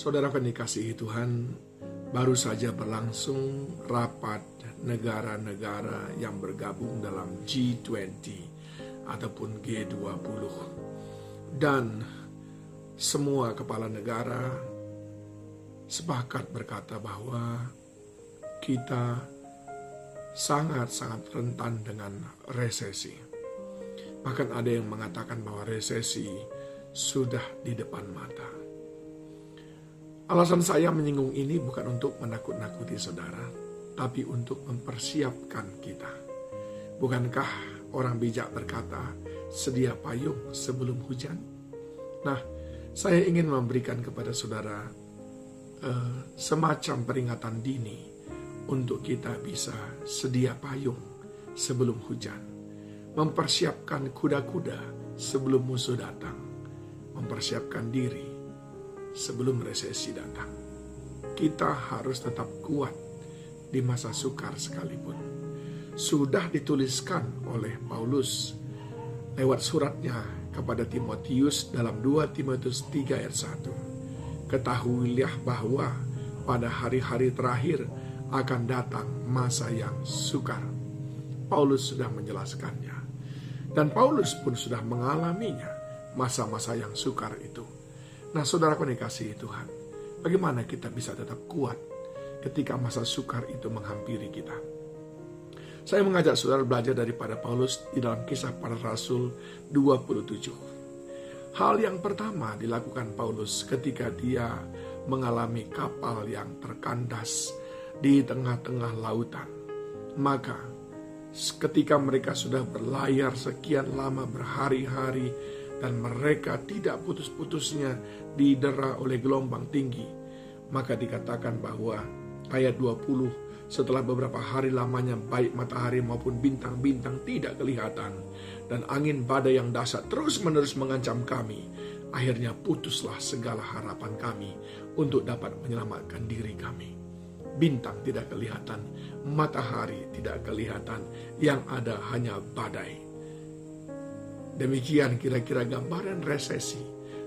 Saudara yang dikasihi Tuhan, baru saja berlangsung rapat negara-negara yang bergabung dalam G20 ataupun G20. Dan semua kepala negara sepakat berkata bahwa kita sangat-sangat rentan dengan resesi. Bahkan ada yang mengatakan bahwa resesi sudah di depan mata. Alasan saya menyinggung ini bukan untuk menakut-nakuti saudara, tapi untuk mempersiapkan kita. Bukankah orang bijak berkata, sedia payung sebelum hujan? Nah, saya ingin memberikan kepada saudara semacam peringatan dini untuk kita bisa sedia payung sebelum hujan. Mempersiapkan kuda-kuda sebelum musuh datang. Mempersiapkan diri sebelum resesi datang. Kita harus tetap kuat di masa sukar sekalipun. Sudah dituliskan oleh Paulus lewat suratnya kepada Timotius dalam 2 Timotius 3 ayat 1. Ketahuilah bahwa pada hari-hari terakhir akan datang masa yang sukar. Paulus sudah menjelaskannya. Dan Paulus pun sudah mengalaminya, masa-masa yang sukar itu. Nah, saudara yang dikasihi Tuhan, bagaimana kita bisa tetap kuat ketika masa sukar itu menghampiri kita? Saya mengajak saudara belajar daripada Paulus di dalam Kisah Para Rasul 27. Hal yang pertama dilakukan Paulus ketika dia mengalami kapal yang terkandas di tengah-tengah lautan. Maka ketika mereka sudah berlayar sekian lama berhari-hari dan mereka tidak putus-putusnya didera oleh gelombang tinggi, maka dikatakan bahwa ayat 20, setelah beberapa hari lamanya baik matahari maupun bintang-bintang tidak kelihatan dan angin badai yang dahsyat terus-menerus mengancam kami, akhirnya putuslah segala harapan kami untuk dapat menyelamatkan diri kami. Bintang tidak kelihatan, matahari tidak kelihatan, yang ada hanya badai. Demikian kira-kira gambaran resesi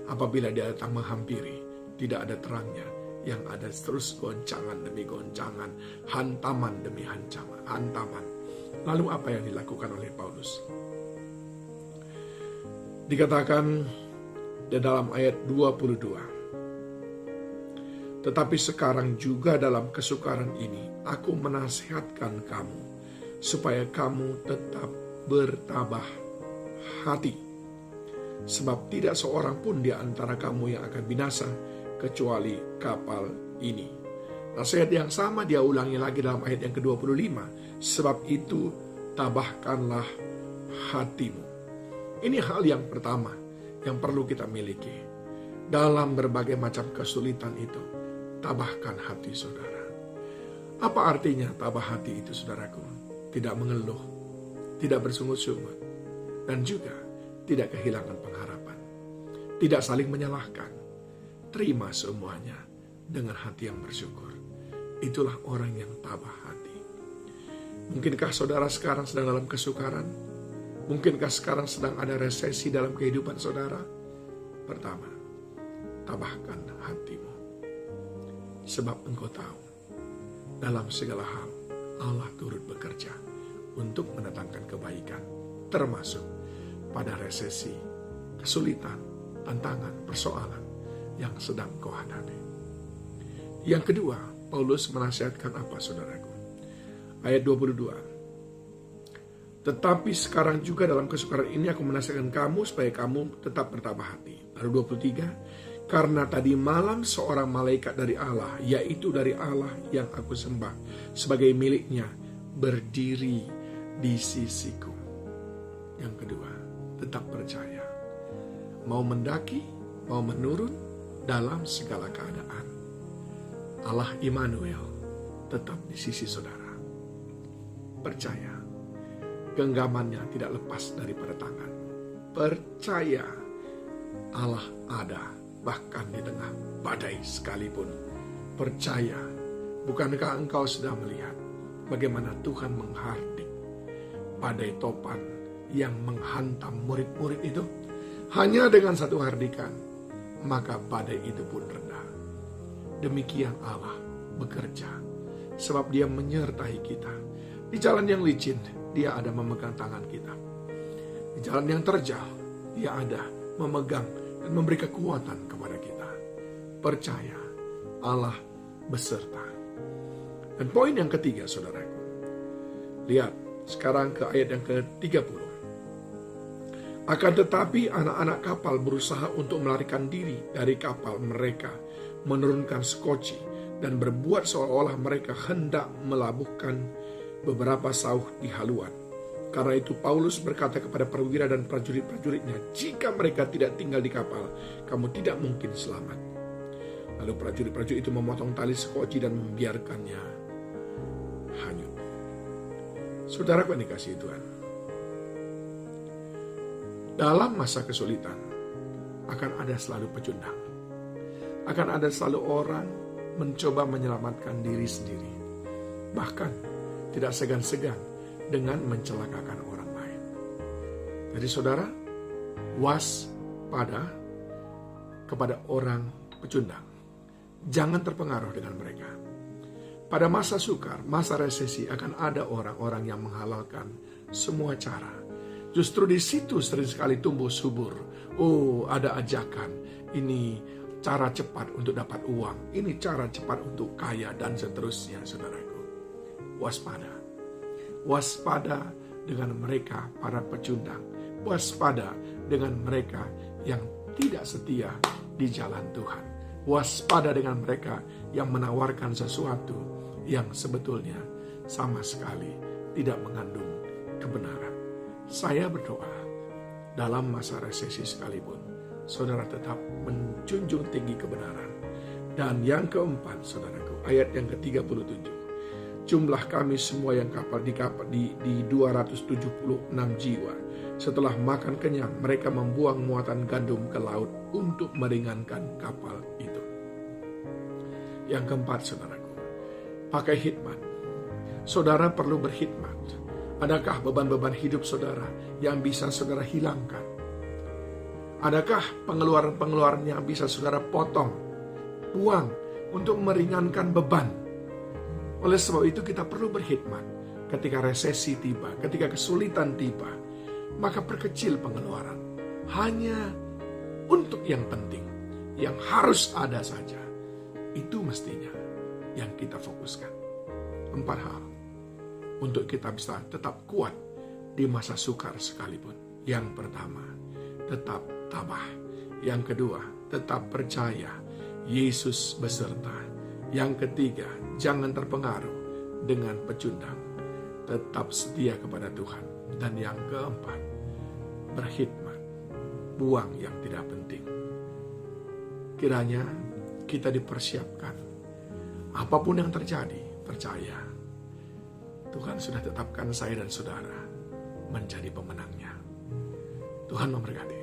apabila dia datang menghampiri. Tidak ada terangnya, yang ada terus goncangan demi goncangan, hantaman demi hantaman. Lalu apa yang dilakukan oleh Paulus? Dikatakan di dalam ayat 22. Tetapi sekarang juga dalam kesukaran ini, aku menasihatkan kamu, supaya kamu tetap bertabah hati. Sebab tidak seorang pun di antara kamu yang akan binasa, kecuali kapal ini. Nasihat yang sama dia ulangi lagi dalam ayat yang ke-25. Sebab itu, tabahkanlah hatimu. Ini hal yang pertama yang perlu kita miliki. Dalam berbagai macam kesulitan itu, tabahkan hati saudara. Apa artinya tabah hati itu, saudaraku? Tidak mengeluh, tidak bersungut-sungut, dan juga tidak kehilangan pengharapan. Tidak saling menyalahkan. Terima semuanya dengan hati yang bersyukur. Itulah orang yang tabah hati. Mungkinkah saudara sekarang sedang dalam kesukaran? Mungkinkah sekarang sedang ada resesi dalam kehidupan saudara? Pertama, tabahkan hatimu. Sebab engkau tahu, dalam segala hal Allah turut bekerja untuk mendatangkan kebaikan, termasuk pada resesi, kesulitan, tantangan, persoalan yang sedang kau hadapi. Yang kedua, Paulus menasihatkan apa, saudaraku? Ayat 22. Tetapi sekarang juga dalam kesukaran ini aku menasihatkan kamu supaya kamu tetap bertabah hati. Lalu 23. Karena tadi malam seorang malaikat dari Allah, yaitu dari Allah yang aku sembah sebagai miliknya, berdiri di sisiku. Yang kedua, tetap percaya. Mau mendaki, mau menurun dalam segala keadaan, Allah Immanuel tetap di sisi saudara. Percaya, genggamannya tidak lepas daripada tangan. Percaya, Allah ada bahkan di tengah badai sekalipun. Percaya, bukankah engkau sudah melihat bagaimana Tuhan menghardik badai topan yang menghantam murid-murid itu? Hanya dengan satu hardikan, maka badai itu pun reda. Demikian Allah bekerja, sebab Dia menyertai kita. Di jalan yang licin, Dia ada memegang tangan kita. Di jalan yang terjal, Dia ada memegang dan memberi kekuatan kepada kita. Percaya, Allah beserta. Dan poin yang ketiga, saudaraku. Lihat sekarang ke ayat yang ke-30. Akan tetapi anak-anak kapal berusaha untuk melarikan diri dari kapal mereka, menurunkan sekoci, dan berbuat seolah-olah mereka hendak melabuhkan beberapa sauh di haluan. Karena itu Paulus berkata kepada perwira dan prajurit-prajuritnya, jika mereka tidak tinggal di kapal, kamu tidak mungkin selamat. Lalu prajurit-prajurit itu memotong tali sekoci dan membiarkannya hanyut. Saudaraku yang dikasihi Tuhan, dalam masa kesulitan akan ada selalu pecundang. Akan ada selalu orang mencoba menyelamatkan diri sendiri. Bahkan tidak segan-segan dengan mencelakakan orang lain. Jadi saudara, waspada kepada orang pecundang. Jangan terpengaruh dengan mereka. Pada masa sukar, masa resesi akan ada orang-orang yang menghalalkan semua cara. Justru di situ sering sekali tumbuh subur. Oh, ada ajakan. Ini cara cepat untuk dapat uang. Ini cara cepat untuk kaya dan seterusnya, saudaraku. Waspada. Waspada dengan mereka para pecundang. Waspada dengan mereka yang tidak setia di jalan Tuhan. Waspada dengan mereka yang menawarkan sesuatu yang sebetulnya sama sekali tidak mengandung kebenaran. Saya berdoa dalam masa resesi sekalipun, saudara tetap menjunjung tinggi kebenaran. Dan yang keempat, saudaraku, ayat yang ke-37. Jumlah kami semua yang di 276 jiwa. Setelah makan kenyang, mereka membuang muatan gandum ke laut untuk meringankan kapal itu. Yang keempat, saudaraku, pakai hikmat. Saudara perlu berkhidmat. Adakah beban-beban hidup saudara yang bisa saudara hilangkan? Adakah pengeluaran-pengeluaran yang bisa saudara potong, buang untuk meringankan beban? Oleh sebab itu kita perlu berkhidmat. Ketika resesi tiba, ketika kesulitan tiba, maka perkecil pengeluaran. Hanya untuk yang penting, yang harus ada saja. Itu mestinya yang kita fokuskan. 4 hal untuk kita bisa tetap kuat di masa sukar sekalipun. Yang pertama, tetap tabah. Yang kedua, tetap percaya Yesus beserta. Yang ketiga, jangan terpengaruh dengan pecundang. Tetap setia kepada Tuhan. Dan yang keempat, berkhidmat. Buang yang tidak penting. Kiranya kita dipersiapkan. Apapun yang terjadi, percaya Tuhan sudah tetapkan saya dan saudara menjadi pemenangnya. Tuhan memberkati.